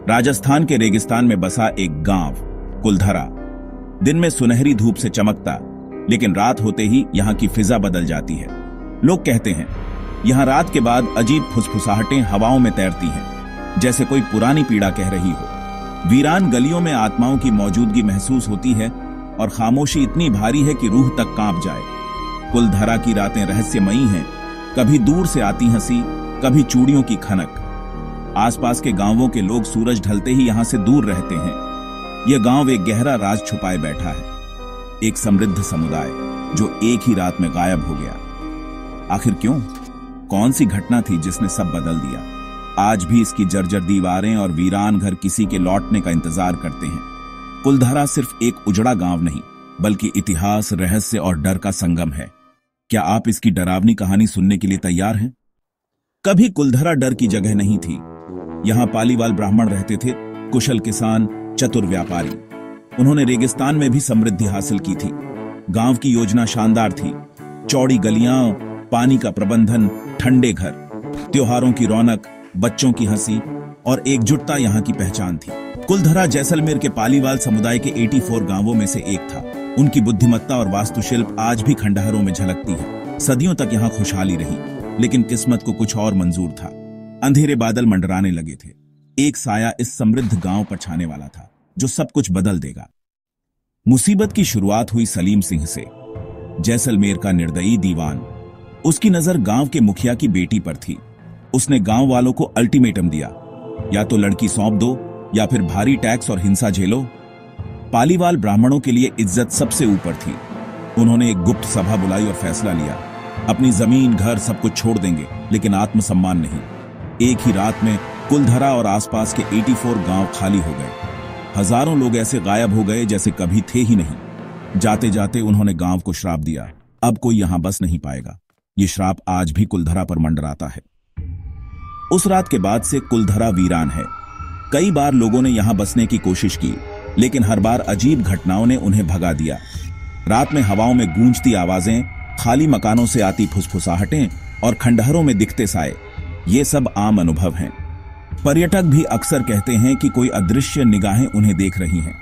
राजस्थान के रेगिस्तान में बसा एक गांव कुलधरा दिन में सुनहरी धूप से चमकता, लेकिन रात होते ही यहां की फिजा बदल जाती है। लोग कहते हैं यहां रात के बाद अजीब फुसफुसाहटें हवाओं में तैरती हैं, जैसे कोई पुरानी पीड़ा कह रही हो। वीरान गलियों में आत्माओं की मौजूदगी महसूस होती है और खामोशी इतनी भारी है कि रूह तक कांप जाए। कुलधरा की रातें रहस्यमयी हैं, कभी दूर से आती हंसी, कभी चूड़ियों की खनक। आसपास के गांवों के लोग सूरज ढलते ही यहां से दूर रहते हैं। यह गांव एक गहरा राज छुपाए बैठा है, एक समृद्ध समुदाय जो एक ही रात में गायब हो गया। आखिर क्यों? कौन सी घटना थी जिसने सब बदल दिया? आज भी इसकी जर्जर दीवारें और वीरान घर किसी के लौटने का इंतजार करते हैं। कुलधरा सिर्फ एक उजड़ा गांव नहीं, बल्कि इतिहास, रहस्य और डर का संगम है। क्या आप इसकी डरावनी कहानी सुनने के लिए तैयार हैं? कभी कुलधरा डर की जगह नहीं थी। यहां पालीवाल ब्राह्मण रहते थे, कुशल किसान, चतुर व्यापारी। उन्होंने रेगिस्तान में भी समृद्धि हासिल की थी। गांव की योजना शानदार थी, चौड़ी गलियां, पानी का प्रबंधन, ठंडे घर, त्योहारों की रौनक, बच्चों की हंसी और एकजुटता यहां की पहचान थी। कुलधरा जैसलमेर के पालीवाल समुदाय के 84 गांवों में से एक था। उनकी बुद्धिमत्ता और वास्तुशिल्प आज भी खंडहरों में झलकती है। सदियों तक यहां खुशहाली रही, लेकिन किस्मत को कुछ और मंजूर था। अंधेरे बादल मंडराने लगे थे। एक साया इस समृद्ध गांव पर छाने वाला था, जो सब कुछ बदल देगा। मुसीबत की शुरुआत हुई सलीम सिंह से, जैसलमेर का निर्दयी दीवान। उसकी नजर गांव के मुखिया की बेटी पर थी। उसने गांव वालों को अल्टीमेटम दिया, या तो लड़की सौंप दो या फिर भारी टैक्स और हिंसा झेलो। पालीवाल ब्राह्मणों के लिए इज्जत सबसे ऊपर थी। उन्होंने एक गुप्त सभा बुलाई और फैसला लिया, अपनी जमीन, घर सब कुछ छोड़ देंगे, लेकिन आत्मसम्मान नहीं। एक ही रात में कुलधरा और आसपास के 84 गांव खाली हो गए। हजारों लोग ऐसे गायब हो गए जैसे कभी थे ही नहीं। जाते जाते उन्होंने गांव को श्राप दिया, अब कोई यहां बस नहीं पाएगा। ये श्राप आज भी कुलधरा पर मंडराता है। उस रात के बाद से कुलधरा वीरान है। कई बार लोगों ने यहां बसने की कोशिश की, लेकिन हर बार अजीब घटनाओं ने उन्हें भगा दिया। रात में हवाओं में गूंजती आवाजें, खाली मकानों से आती फुसफुसाहटें और खंडहरों में दिखते साए, ये सब आम अनुभव हैं। पर्यटक भी अक्सर कहते हैं कि कोई अदृश्य निगाहें उन्हें देख रही हैं।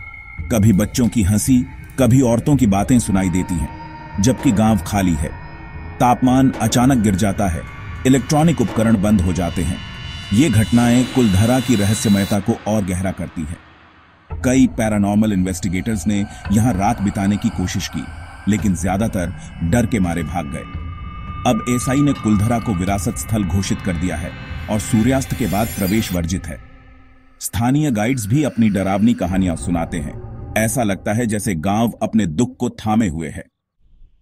कभी बच्चों की हंसी, कभी औरतों की बातें सुनाई देती हैं, जबकि गांव खाली है। तापमान अचानक गिर जाता है, इलेक्ट्रॉनिक उपकरण बंद हो जाते हैं। ये घटनाएं कुलधरा की रहस्यमयता को और गहरा करती हैं। कई पैरानॉर्मल इन्वेस्टिगेटर्स ने यहां रात बिताने की कोशिश की, लेकिन ज्यादातर डर के मारे भाग गए। अब एसआई ने कुलधरा को विरासत स्थल घोषित कर दिया है और सूर्यास्त के बाद प्रवेश वर्जित है। स्थानीय गाइड्स भी अपनी डरावनी कहानियां सुनाते हैं। ऐसा लगता है जैसे गांव अपने दुख को थामे हुए है।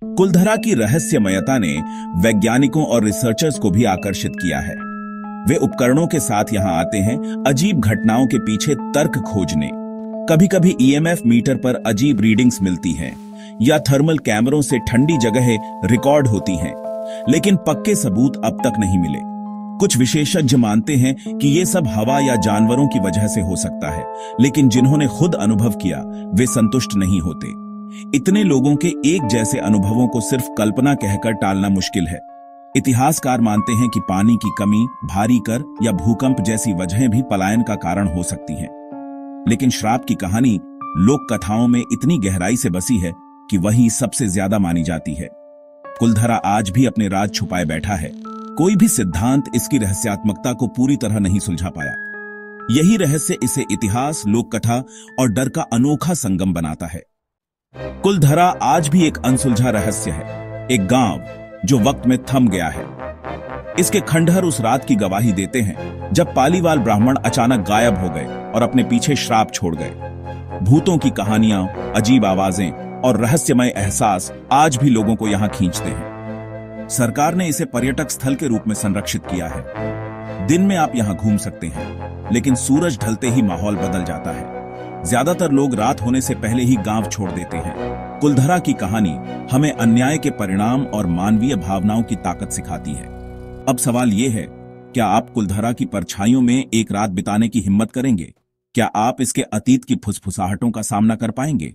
कुलधरा की रहस्यमयता ने वैज्ञानिकों और रिसर्चर्स को भी आकर्षित किया है। वे उपकरणों के साथ यहां आते हैं, अजीब घटनाओं के पीछे तर्क खोजने। कभी कभी ईएमएफ मीटर पर अजीब रीडिंग्स मिलती हैं, या थर्मल कैमरों से ठंडी जगहें रिकॉर्ड होती हैं, लेकिन पक्के सबूत अब तक नहीं मिले। कुछ विशेषज्ञ मानते हैं कि ये सब हवा या जानवरों की वजह से हो सकता है, लेकिन जिन्होंने खुद अनुभव किया वे संतुष्ट नहीं होते। इतने लोगों के एक जैसे अनुभवों को सिर्फ कल्पना कहकर टालना मुश्किल है। इतिहासकार मानते हैं कि पानी की कमी, भारी कर या भूकंप जैसी वजहें भी पलायन का कारण हो सकती हैं। लेकिन श्राप की कहानी लोक कथाओं में इतनी गहराई से बसी है कि वही सबसे ज्यादा मानी जाती है। कुलधरा आज भी अपने राज छुपाए बैठा है। कोई भी सिद्धांत इसकी रहस्यात्मकता को पूरी तरह नहीं सुलझा पाया। यही रहस्य इसे इतिहास, लोक कथा और डर का अनोखा संगम बनाता है। कुलधरा आज भी एक अनसुलझा रहस्य है, एक गांव जो वक्त में थम गया है। इसके खंडहर उस रात की गवाही देते हैं जब पालीवाल ब्राह्मण अचानक गायब हो गए और अपने पीछे श्राप छोड़ गए। भूतों की कहानियां, अजीब आवाजें और रहस्यमय एहसास आज भी लोगों को यहां खींचते हैं। सरकार ने इसे पर्यटक स्थल के रूप में संरक्षित किया है। दिन में आप यहां घूम सकते हैं, लेकिन सूरज ढलते ही माहौल बदल जाता है। ज्यादातर लोग रात होने से पहले ही गांव छोड़ देते हैं। कुलधरा की कहानी हमें अन्याय के परिणाम और मानवीय भावनाओं की ताकत सिखाती है। अब सवाल यह है, क्या आप कुलधरा की परछाइयों में एक रात बिताने की हिम्मत करेंगे? क्या आप इसके अतीत की फुसफुसाहटों का सामना कर पाएंगे?